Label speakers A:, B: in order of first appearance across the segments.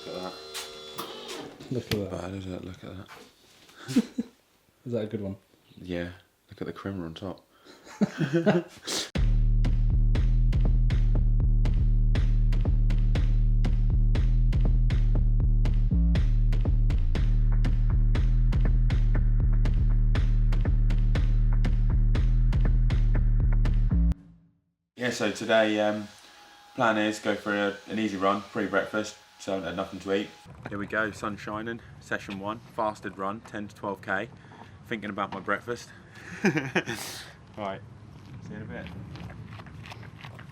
A: Look at that.
B: Look at that.
A: Bad, isn't it? Look at that.
B: Is that a good one?
A: Yeah. Look at the crimmer on top. Yeah, so today plan is go for an easy run, pre-breakfast, so I had nothing to eat. Here we go, sun shining, session 1, fasted run, 10 to 12k, thinking about my breakfast. Right, see you in a bit.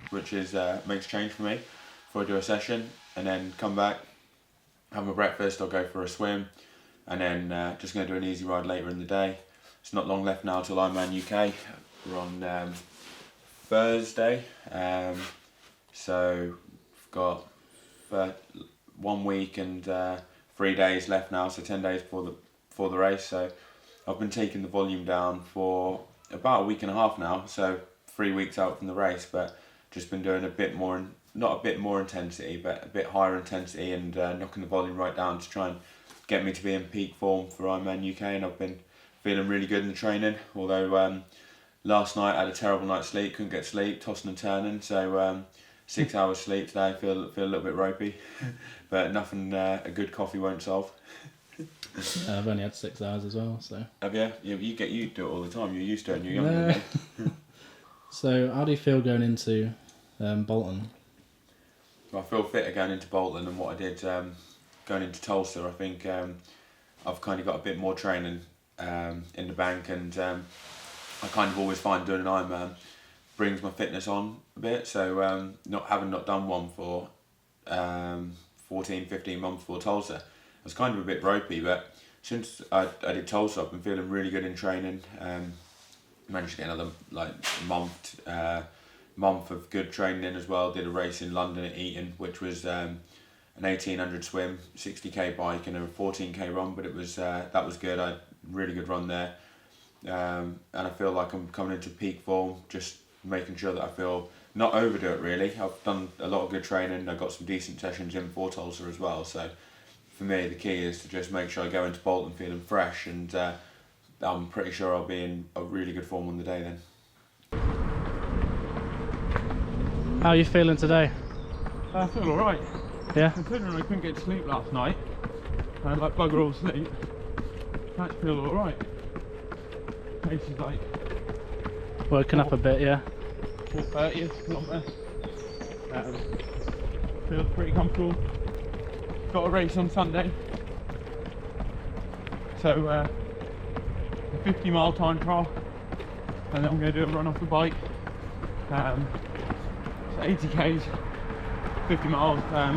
A: Which is makes a change for me before I do a session, and then come back, have my breakfast, I'll go for a swim, and then just going to do an easy ride later in the day. It's not long left now till Ironman UK. We're on Thursday, so we've got 1 week and 3 days left now, so 10 days before the race. So I've been taking the volume down for about a week and a half now, so 3 weeks out from the race, but just been doing a bit more, not a bit more intensity, but a bit higher intensity, and knocking the volume right down to try and get me to be in peak form for Ironman UK. And I've been feeling really good in the training, although last night I had a terrible night's sleep, couldn't get sleep, tossing and turning, so 6 hours sleep today, feel a little bit ropey, but nothing a good coffee won't solve.
B: I've only had 6 hours as well, so.
A: Have you? Yeah, you do it all the time, you're used to it and you're younger than me.
B: So how do you feel going into Bolton?
A: I feel fitter going into Bolton than what I did going into Tulsa. I think I've kind of got a bit more training in the bank, and I kind of always find doing an Ironman brings my fitness on a bit, so having not done one for 14-15 months before Tulsa, I was kind of a bit ropey, but since I did Tulsa, I've been feeling really good in training. Managed to get another month of good training in as well. Did a race in London at Eton, which was an 1800 swim, 60k bike and a 14k run, but it was that was good. I had a really good run there. And I feel like I'm coming into peak form, just making sure that I feel not overdo it really. I've done a lot of good training, I've got some decent sessions in for Tulsa as well, so for me the key is to just make sure I go into Bolton feeling fresh, and I'm pretty sure I'll be in a really good form on the day then.
B: How are you feeling today?
C: I feel alright.
B: Yeah?
C: Considering I couldn't get to sleep last night, I had like bugger all sleep, I actually feel alright. Pace is like
B: Woken up a bit, yeah?
C: 4:30 kilometre. Feels pretty comfortable. Got a race on Sunday. So a 50-mile time trial, and then I'm going to do a run off the bike. So 80 k's, 50 miles. I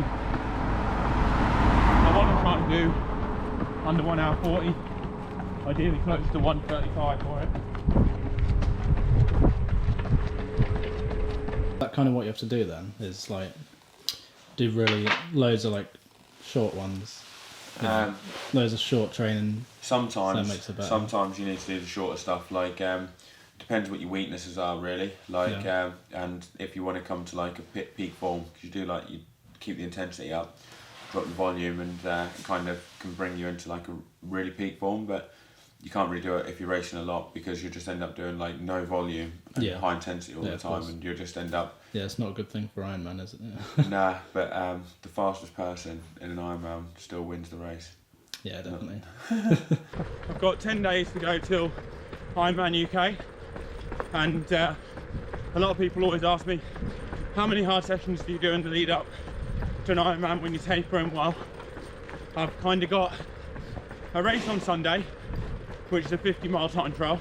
C: want to try and do under 1 hour 40, ideally close to 1:35 for it.
B: That kind of what you have to do then, is like do really loads of like short ones. Loads of short training.
A: Sometimes,
B: makes it better.
A: sometimes you need to do the shorter stuff. Like depends what your weaknesses are really. Like and if you want to come to like a peak form, because you do like you keep the intensity up, drop the volume, and it kind of can bring you into like a really peak form. But you can't really do it if you're racing a lot, because you just end up doing like no volume and high intensity all the time, and you just end up.
B: Yeah, it's not a good thing for Ironman, is it?
A: Nah, but the fastest person in an Ironman still wins the race.
B: Yeah, definitely.
C: I've got 10 days to go till Ironman UK, and a lot of people always ask me, how many hard sessions do you do in the lead up to an Ironman when you're tapering? Well, I've kind of got a race on Sunday, which is a 50-mile time trial,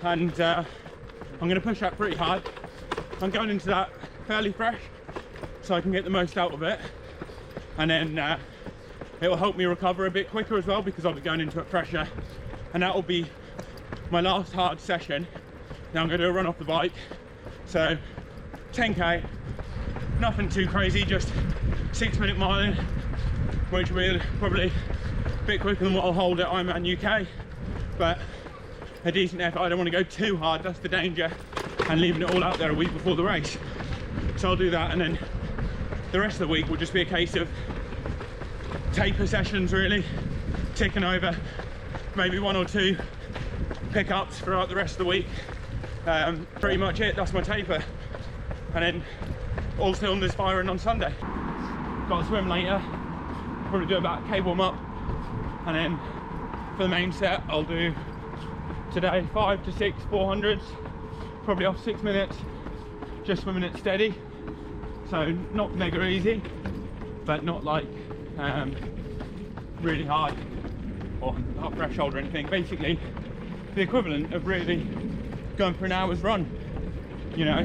C: and I'm going to push that pretty hard. I'm going into that fairly fresh, so I can get the most out of it, and then it will help me recover a bit quicker as well, because I'll be going into it fresher, and that will be my last hard session. Now I'm going to do a run off the bike, so 10k, nothing too crazy, just 6-minute miling, which will be probably a bit quicker than what I'll hold at Ironman UK, but a decent effort. I don't want to go too hard, that's the danger, and leaving it all out there a week before the race. So I'll do that, and then the rest of the week will just be a case of taper sessions really, ticking over, maybe 1 or 2 pickups throughout the rest of the week. Pretty much it, that's my taper. And then all cylinders firing on Sunday. Got to swim later, probably do about a cable up, and then for the main set I'll do today 5 to 6 400s, probably off 6 minutes, just swimming it steady, so not mega easy, but not like really hard or not threshold or anything. Basically the equivalent of really going for an hour's run, you know,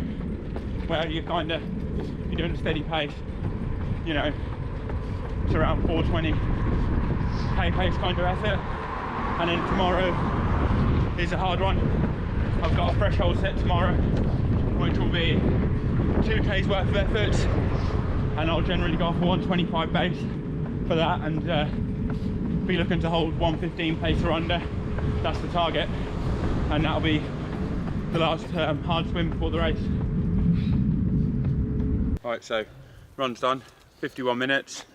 C: where you're doing a steady pace, you know, it's around 420 pace kind of effort. And then tomorrow is a hard one. I've got a threshold set tomorrow, which will be 2K's worth of efforts, and I'll generally go for 125 base for that, and be looking to hold 115 pace or under. That's the target, and that'll be the last hard swim before the race. Right, so run's done, 51 minutes,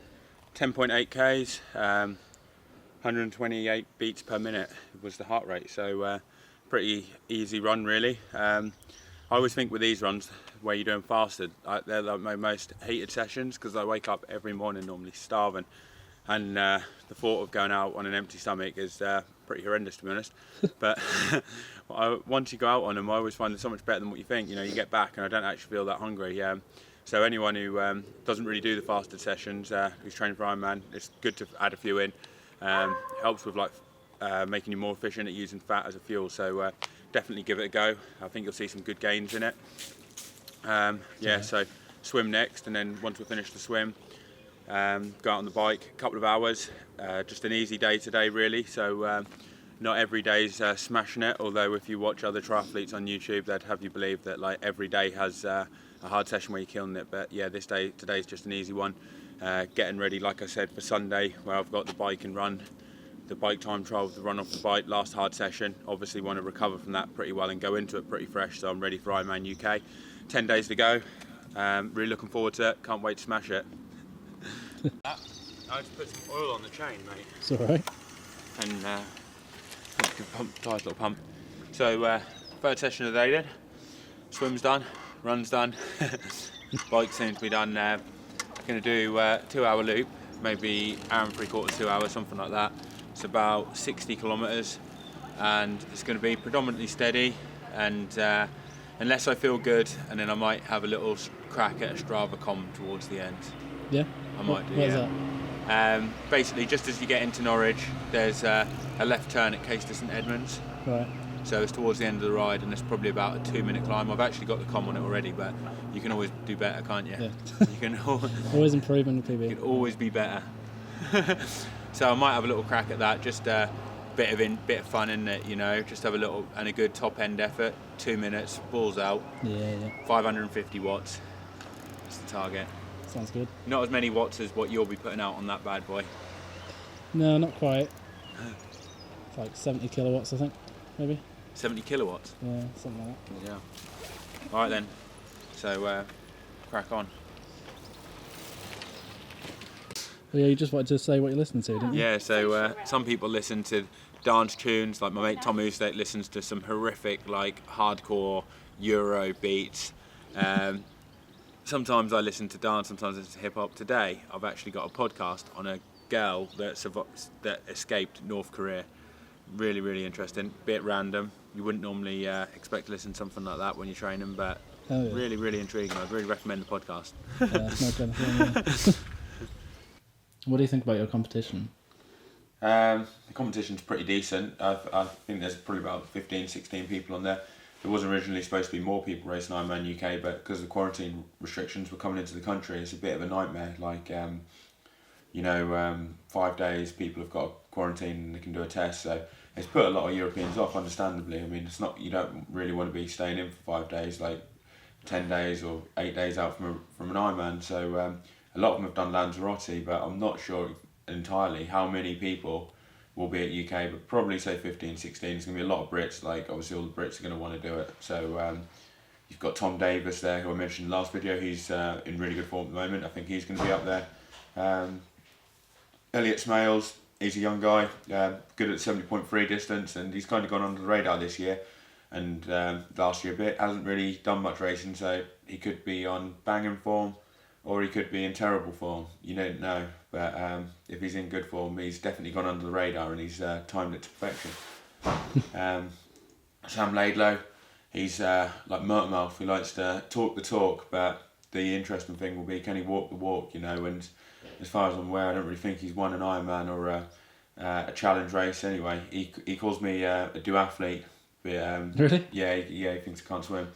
C: 10.8 Ks, 128 beats per minute was the heart rate, so pretty easy run really. I always think with these runs where you're doing fasted, they're like my most hated sessions, because I wake up every morning normally starving, and the thought of going out on an empty stomach is pretty horrendous, to be honest. But once you go out on them, I always find they're so much better than what you think. You know, you get back and I don't actually feel that hungry. So anyone who doesn't really do the fasted sessions, who's training for Ironman, it's good to add a few in. Helps with like making you more efficient at using fat as a fuel. So definitely give it a go. I think you'll see some good gains in it. Yeah, so swim next, and then once we finish the swim, go out on the bike, a couple of hours. Just an easy day today really, so not every day's smashing it, although if you watch other triathletes on YouTube, they'd have you believe that like every day has a hard session where you're killing it. But yeah, today's just an easy one. Getting ready, like I said, for Sunday, where I've got the bike and run, the bike time trial, the run off the bike, last hard session. Obviously want to recover from that pretty well and go into it pretty fresh, so I'm ready for Ironman UK. 10 days to go, really looking forward to it, can't wait to smash it. I had to put some oil on the chain, mate.
B: It's alright.
C: And tight little pump. So third session of the day then. Swim's done, run's done, bike seems to be done now. Going to do 2-hour loop, maybe hour and 3/4, 2 hours, something like that. It's about 60 kilometres, and it's going to be predominantly steady, and unless I feel good, and then I might have a little crack at a Strava com towards the end.
B: Yeah?
C: I might do,
B: Where's
C: yeah.
B: that?
C: Basically, just as you get into Norwich, there's a left turn at Caister St Edmunds.
B: Right.
C: So it's towards the end of the ride, and it's probably about a 2-minute climb. I've actually got the com on it already, but you can always do better, can't you?
B: Yeah.
C: You can
B: Always improving with PB.
C: you can always be better. So I might have a little crack at that, just a bit of fun in it, you know. Just have a little and a good top end effort. 2 minutes, balls out.
B: Yeah.
C: 550 watts. That's the target.
B: Sounds good.
C: Not as many watts as what you'll be putting out on that bad boy.
B: No, not quite. It's like 70 kilowatts, I think, maybe.
C: 70 kilowatts.
B: Yeah, something like that.
C: Yeah. All right then. So crack on.
B: Well, yeah, you just wanted to say what you're listening to, didn't you?
C: Yeah. So some people listen to dance tunes, like my mate Tom Oostate listens to some horrific, like hardcore Euro beats. Sometimes I listen to dance, sometimes it's hip hop. Today, I've actually got a podcast on a girl that escaped North Korea. Really, really interesting. Bit random. You wouldn't normally expect to listen to something like that when you're training, but really, really intriguing. I'd really recommend the podcast.
B: Yeah, that's no kind of thing, yeah. What do you think about your competition?
A: The competition's pretty decent. I think there's probably about 15, 16 people on there. There was originally supposed to be more people racing Ironman UK, but because the quarantine restrictions were coming into the country, it's a bit of a nightmare. Like, 5 days people have got to quarantine and they can do a test, so it's put a lot of Europeans off, understandably. I mean, it's not, you don't really want to be staying in for 5 days, like 10 days or 8 days out from an Ironman. So a lot of them have done Lanzarote, but I'm not sure entirely how many people will be at UK, but probably say 15, 16. There's going to be a lot of Brits, like obviously all the Brits are going to want to do it. So you've got Tom Davis there, who I mentioned in the last video. He's in really good form at the moment. I think he's going to be up there. Elliot Smales, he's a young guy, good at 70.3 distance, and he's kind of gone under the radar this year, and last year a bit. Hasn't really done much racing, so he could be on banging form, or he could be in terrible form. You don't know, but if he's in good form, he's definitely gone under the radar, and he's timed it to perfection. Sam Laidlow, he's like Murtmouth, who likes to talk the talk, but the interesting thing will be, can he walk the walk, you know? And as far as I'm aware, I don't really think he's won an Ironman or a challenge race anyway. He calls me a duathlete. But,
B: Really?
A: Yeah, he thinks I can't swim.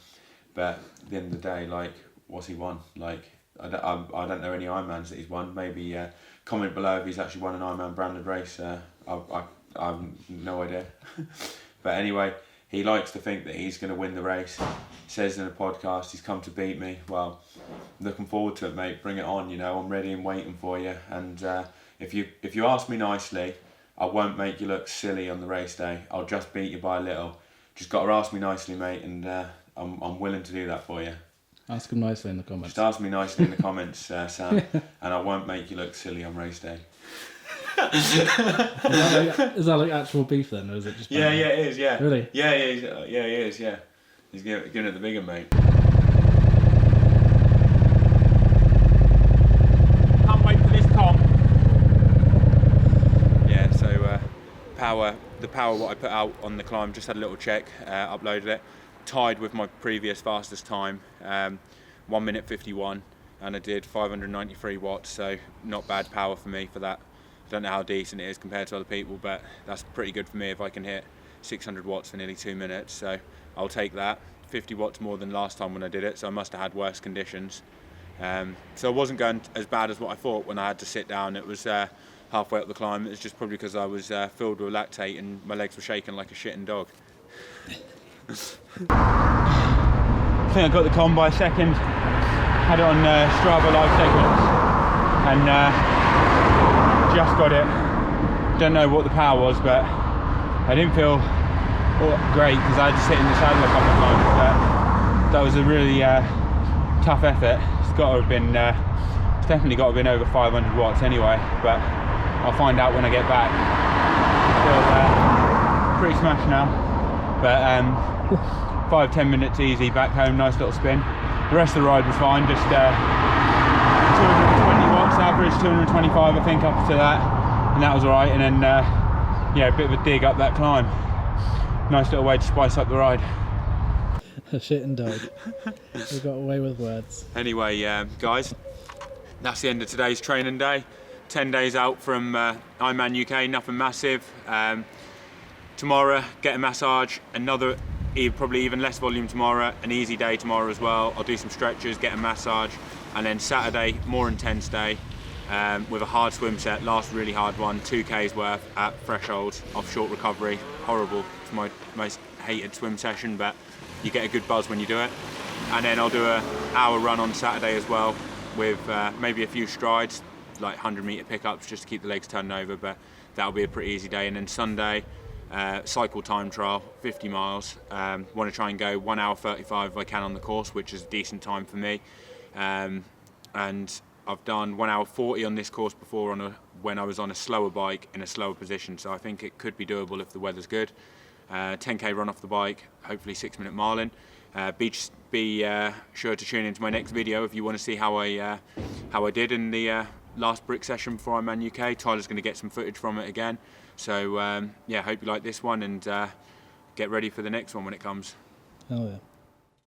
A: But at the end of the day, like, what's he won? Like, I don't know any Ironmans that he's won. Maybe comment below if he's actually won an Ironman branded race. I have no idea. But anyway, he likes to think that he's going to win the race. Says in a podcast he's come to beat me. Well, looking forward to it, mate. Bring it on. You know, I'm ready and waiting for you. And if you ask me nicely, I won't make you look silly on the race day. I'll just beat you by a little. Just got to ask me nicely, mate, and I'm willing to do that for you.
B: Ask him nicely in the comments.
A: Just ask me nicely in the comments, Sam, and I won't make you look silly on race day.
B: Is that like actual beef then, or is it just?
A: Yeah, it is. Yeah.
B: Really?
A: Yeah, he is. Yeah, he's giving it the bigger, mate.
C: Can't wait for this comp.
A: Yeah. So the power what I put out on the climb, just had a little check, uploaded it, tied with my previous fastest time, 1 minute 51, and I did 593 watts. So not bad power for me for that. Don't know how decent it is compared to other people, but that's pretty good for me if I can hit 600 watts for nearly 2 minutes. So I'll take that. 50 watts more than last time when I did it, so I must have had worse conditions. So I wasn't going as bad as what I thought when I had to sit down. It was halfway up the climb. It was just probably because I was filled with lactate and my legs were shaking like a shitting dog.
C: I think I got the comp by a second. Had it on Strava live segments, and just got it. Don't know what the power was, but I didn't feel great because I had to sit in the saddle a couple of times. But that was a really tough effort. It's got to have been, it's definitely got to have been over 500 watts anyway. But I'll find out when I get back. Still pretty smashed now, but 5-10 minutes easy back home. Nice little spin. The rest of the ride was fine. Just 220 watts average, 225 I think up to that, and that was alright. And then yeah, a bit of a dig up that climb. Nice little way to spice up the ride.
B: A shitting dog. We got away with words.
A: Anyway, guys, that's the end of today's training day. 10 days out from Ironman UK, nothing massive. Tomorrow, get a massage. Another, probably even less volume tomorrow. An easy day tomorrow as well. I'll do some stretches, get a massage. And then Saturday, more intense day with a hard swim set. Last really hard one, 2K's worth at threshold off short recovery. Horrible. It's my most hated swim session, but you get a good buzz when you do it. And then I'll do an hour run on Saturday as well with maybe a few strides, like 100-meter pickups just to keep the legs turning over, but that'll be a pretty easy day. And then Sunday, cycle time trial, 50 miles. Want to try and go 1 hour 35 if I can on the course, which is a decent time for me. And I've done 1 hour 40 on this course before when I was on a slower bike in a slower position, so I think it could be doable if the weather's good. 10k run off the bike, hopefully 6-minute miling. Be sure to tune into my next video if you want to see how I did in the last brick session before Ironman UK. Tyler's going to get some footage from it again. So yeah, hope you like this one, and get ready for the next one when it comes.
B: Oh yeah.